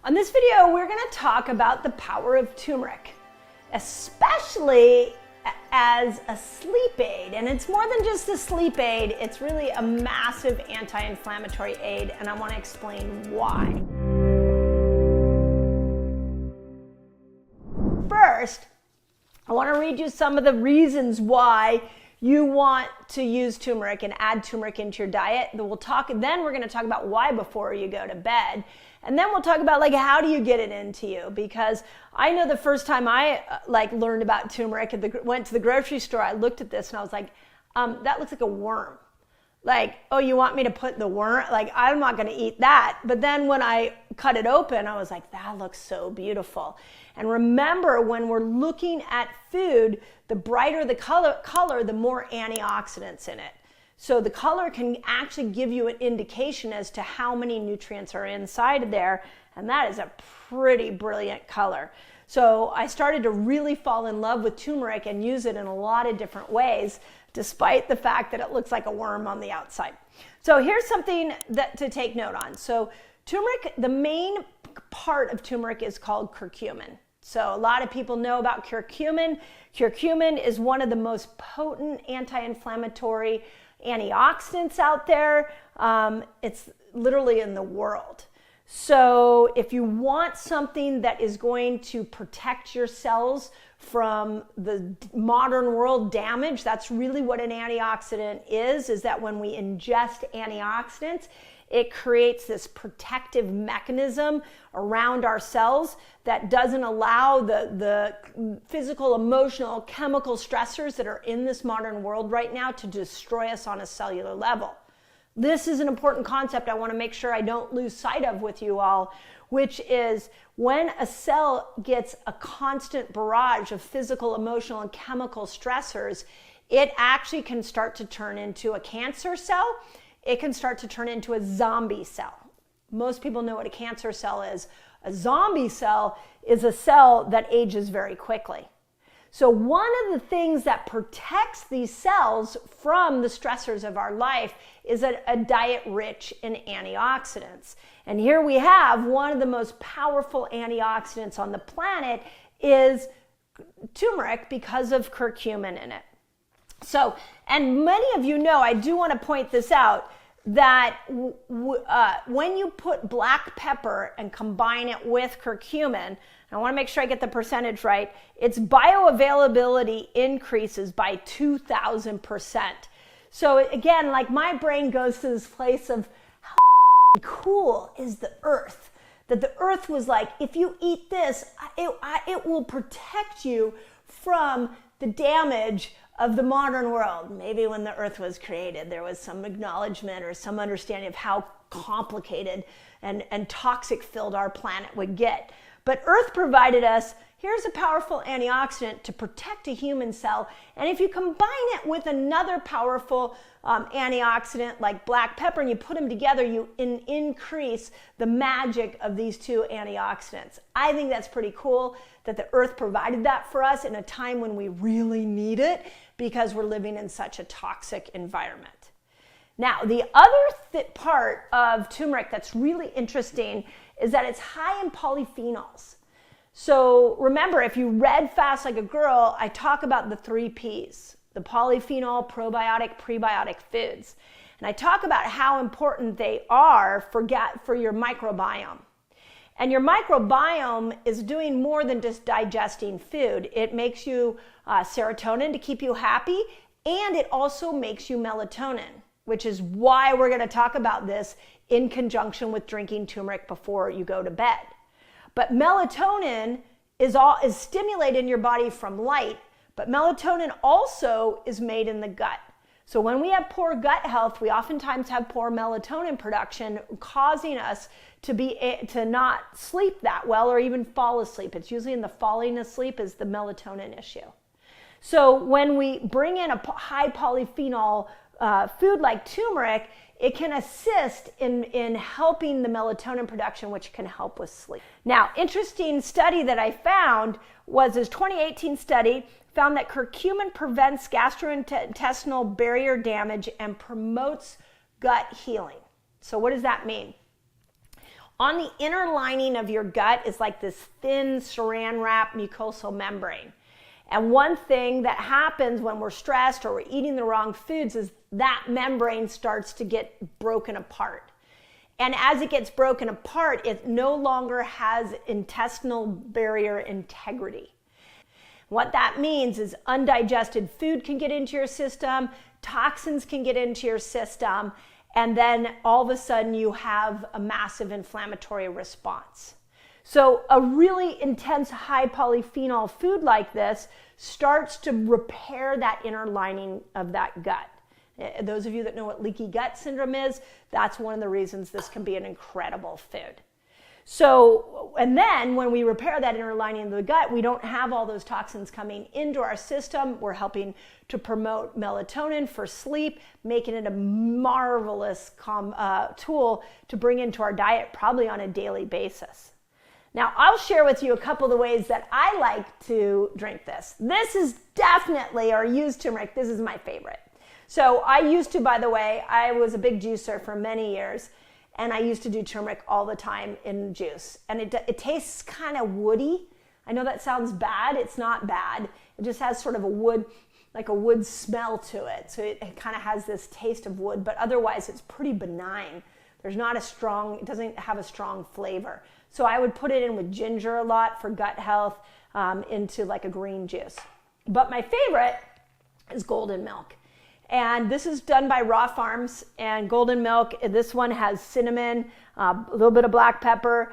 On this video, we're going to talk about the power of turmeric, especially as a sleep aid. And it's more than just a sleep aid, it's really a massive anti-inflammatory aid, and I want to explain why. First, I want to read you some of the reasons why you want to use turmeric and add turmeric into your diet. Then we're going to talk about why before you go to bed. And then we'll talk about how do you get it into you? Because I know the first time I learned about turmeric and went to the grocery store, I looked at this and I was like, that looks like a worm. Oh, you want me to put the worm? I'm not going to eat that. But then when I cut it open, I was like, that looks so beautiful. And remember, when we're looking at food, the brighter the color, the more antioxidants in it. So the color can actually give you an indication as to how many nutrients are inside of there, and that is a pretty brilliant color. So I started to really fall in love with turmeric and use it in a lot of different ways, despite the fact that it looks like a worm on the outside. So here's something to take note on. So turmeric, the main part of turmeric is called curcumin. So a lot of people know about curcumin. Curcumin is one of the most potent anti-inflammatory antioxidants out there. It's literally in the world. So if you want something that is going to protect your cells from the modern world damage, that's really what an antioxidant is that when we ingest antioxidants, it creates this protective mechanism around our cells that doesn't allow the physical, emotional, chemical stressors that are in this modern world right now to destroy us on a cellular level. This is an important concept I want to make sure I don't lose sight of with you all, which is when a cell gets a constant barrage of physical, emotional, and chemical stressors, it actually can start to turn into a cancer cell. It can start to turn into a zombie cell. Most people know what a cancer cell is. A zombie cell is a cell that ages very quickly. So one of the things that protects these cells from the stressors of our life is a diet rich in antioxidants. And here we have one of the most powerful antioxidants on the planet is turmeric because of curcumin in it. So, and many of you know, I do want to point this out, that when you put black pepper and combine it with curcumin, I want to make sure I get the percentage right, its bioavailability increases by 2,000%. So again, my brain goes to this place of how cool is the earth? That the earth was like, if you eat this, it will protect you from the damage of the modern world. Maybe when the earth was created, there was some acknowledgement or some understanding of how complicated and toxic filled our planet would get. But earth provided us, here's a powerful antioxidant to protect a human cell. And if you combine it with another powerful antioxidant like black pepper and you put them together, you increase the magic of these two antioxidants. I think that's pretty cool that the earth provided that for us in a time when we really need it because we're living in such a toxic environment. Now, the other part of turmeric that's really interesting is that it's high in polyphenols. So remember, if you read Fast Like a Girl, I talk about the 3 Ps, the polyphenol, probiotic, prebiotic foods. And I talk about how important they are for your microbiome. And your microbiome is doing more than just digesting food. It makes you serotonin to keep you happy, and it also makes you melatonin, which is why we're going to talk about this in conjunction with drinking turmeric before you go to bed. But melatonin is stimulated in your body from light, but melatonin also is made in the gut. So when we have poor gut health, we oftentimes have poor melatonin production, causing us to not sleep that well or even fall asleep. It's usually in the falling asleep is the melatonin issue. So when we bring in a high polyphenol food like turmeric, it can assist in helping the melatonin production, which can help with sleep. Now, interesting study that I found was this 2018 study found that curcumin prevents gastrointestinal barrier damage and promotes gut healing. So what does that mean? On the inner lining of your gut is like this thin saran wrap mucosal membrane. And one thing that happens when we're stressed or we're eating the wrong foods is that membrane starts to get broken apart. And as it gets broken apart, it no longer has intestinal barrier integrity. What that means is undigested food can get into your system, toxins can get into your system, and then all of a sudden you have a massive inflammatory response. So a really intense high polyphenol food like this starts to repair that inner lining of that gut. Those of you that know what leaky gut syndrome is, that's one of the reasons this can be an incredible food. So, and then when we repair that inner lining of the gut, we don't have all those toxins coming into our system. We're helping to promote melatonin for sleep, making it a marvelous tool to bring into our diet probably on a daily basis. Now, I'll share with you a couple of the ways that I like to drink this. This is definitely, or use turmeric, this is my favorite. So I used to, by the way, I was a big juicer for many years, and I used to do turmeric all the time in juice. And it tastes kind of woody. I know that sounds bad. It's not bad. It just has sort of a wood smell to it. So it kind of has this taste of wood, but otherwise it's pretty benign. There's not it doesn't have a strong flavor. So I would put it in with ginger a lot for gut health, into like a green juice. But my favorite is golden milk. And this is done by Raw Farms, and golden milk, this one has cinnamon, a little bit of black pepper,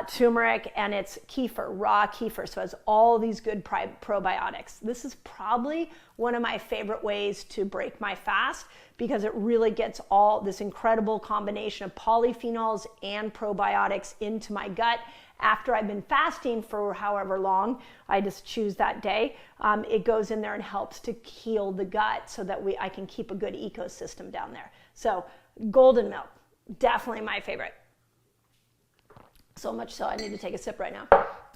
turmeric, and it's kefir, raw kefir. So it has all these good probiotics. This is probably one of my favorite ways to break my fast because it really gets all this incredible combination of polyphenols and probiotics into my gut. After I've been fasting for however long, I just choose that day, it goes in there and helps to heal the gut so that I can keep a good ecosystem down there. So golden milk, definitely my favorite. So much so I need to take a sip right now.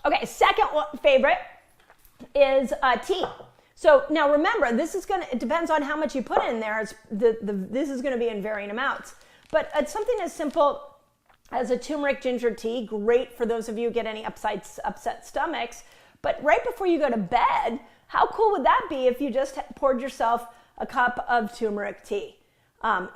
Okay, second favorite is tea. So now remember, it depends on how much you put in there. This is gonna be in varying amounts. But it's something as simple as a turmeric ginger tea, great for those of you who get any upset stomachs. But right before you go to bed, how cool would that be if you just poured yourself a cup of turmeric tea?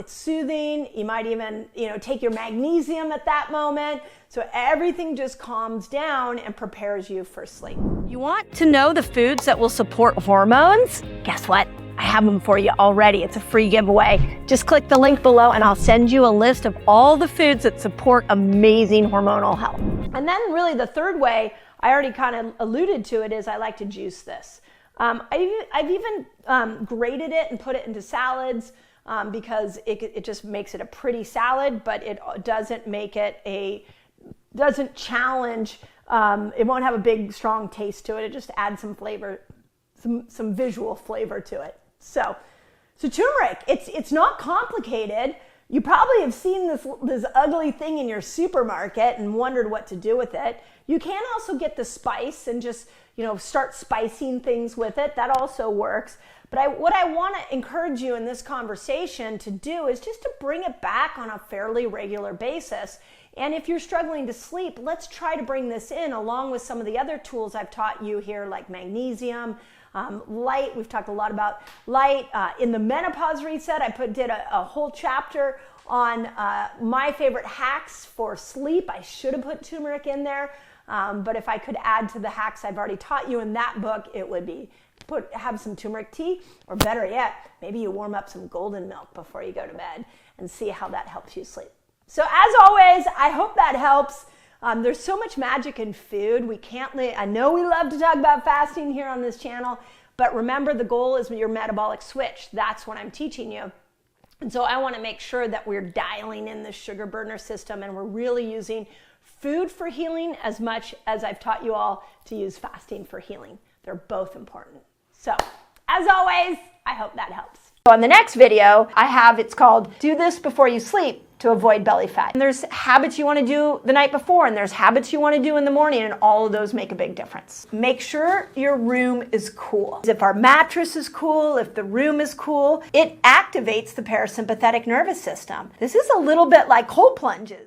It's soothing. You might even, take your magnesium at that moment. So everything just calms down and prepares you for sleep. You want to know the foods that will support hormones? Guess what? I have them for you already. It's a free giveaway. Just click the link below and I'll send you a list of all the foods that support amazing hormonal health. And then really the third way, I already kind of alluded to it, is I like to juice this. I've even grated it and put it into salads because it just makes it a pretty salad, but it doesn't make it doesn't challenge, it won't have a big strong taste to it. It just adds some flavor, some visual flavor to it. So turmeric, it's not complicated. You probably have seen this ugly thing in your supermarket and wondered what to do with it. You can also get the spice and just, start spicing things with it. That also works. But what I want to encourage you in this conversation to do is just to bring it back on a fairly regular basis. And if you're struggling to sleep, let's try to bring this in along with some of the other tools I've taught you here, like magnesium, light. We've talked a lot about light. In the menopause reset, I did a whole chapter on my favorite hacks for sleep. I should have put turmeric in there, but if I could add to the hacks I've already taught you in that book, it would be have some turmeric tea, or better yet, maybe you warm up some golden milk before you go to bed and see how that helps you sleep. So as always, I hope that helps. There's so much magic in food. I know we love to talk about fasting here on this channel, but remember the goal is your metabolic switch. That's what I'm teaching you. And so I want to make sure that we're dialing in the sugar burner system and we're really using food for healing as much as I've taught you all to use fasting for healing. They're both important. So as always, I hope that helps. On the next video it's called Do This Before You Sleep to Avoid Belly Fat. And there's habits you want to do the night before, and there's habits you want to do in the morning, and all of those make a big difference. Make sure your room is cool. If our mattress is cool, if the room is cool, it activates the parasympathetic nervous system. This is a little bit like cold plunges.